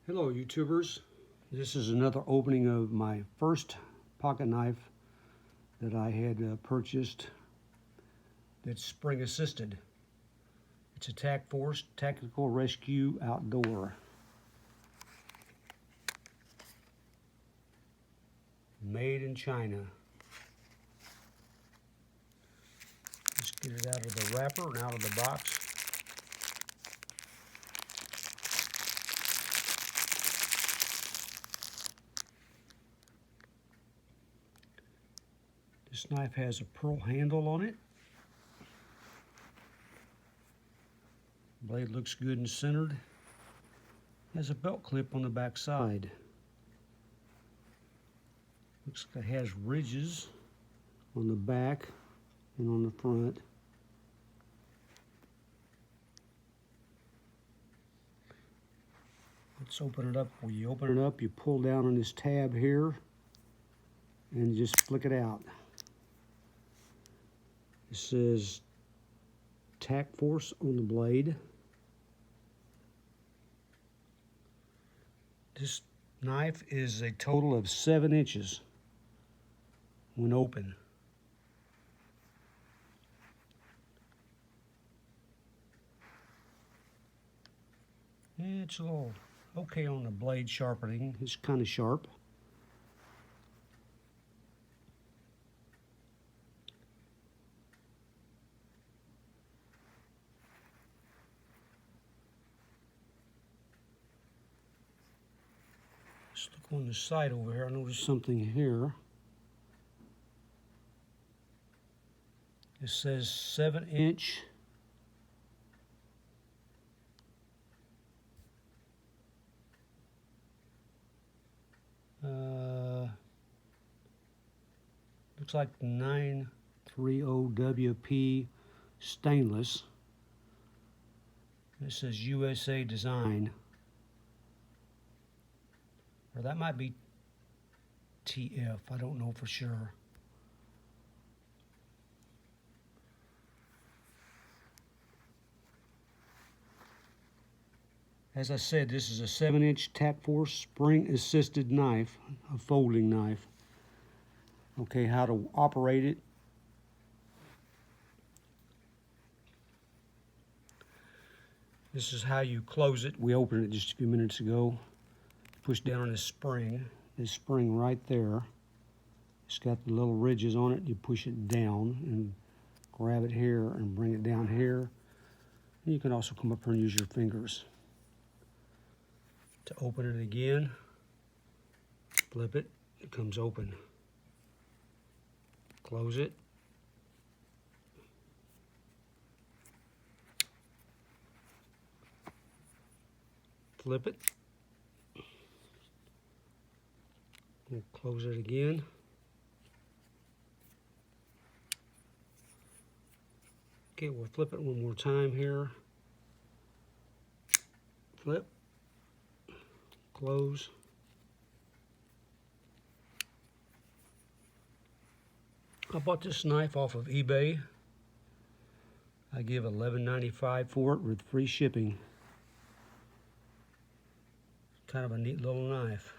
Hello YouTubers, this is another opening of my first pocket knife that I had purchased that's spring assisted. It's a Tac Force Tactical Rescue Outdoor. Made in China. Let's get it out of the wrapper and out of the box. This knife has a pearl handle on it. Blade looks good and centered. Has a belt clip on the back side. Looks like it has ridges on the back and on the front. Let's open it up. When you open it up, you pull down on this tab here and just flick it out. It says Tac Force on the blade. This knife is a total of 7 inches when open. It's a little okay on the blade sharpening. It's kind of sharp. Let's look on the side over here. I noticed something here. It says 7-inch. Looks like 930WP stainless. This says USA design. Or that might be TF, I don't know for sure. As I said, this is a 7-inch Tac Force spring-assisted knife, a folding knife. Okay, how to operate it. This is how you close it. We opened it just a few minutes ago. Push down on this spring right there. It's got the little ridges on it. You push it down and grab it here and bring it down here. And you can also come up here and use your fingers. To open it again, flip it, it comes open. Close it. Flip it. We'll close it again. Okay, we'll flip it one more time here. Flip. Close. I bought this knife off of eBay. I give $11.95 for it with free shipping. Kind of a neat little knife.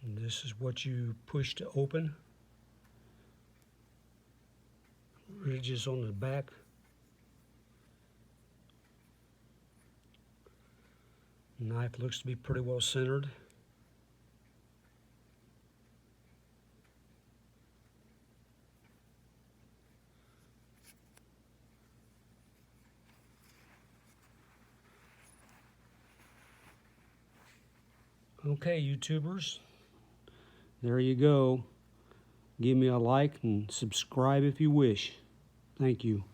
And this is what you push to open. Ridges on the back. Knife looks to be pretty well centered. Okay, YouTubers, there you go. Give me a like and subscribe if you wish. Thank you.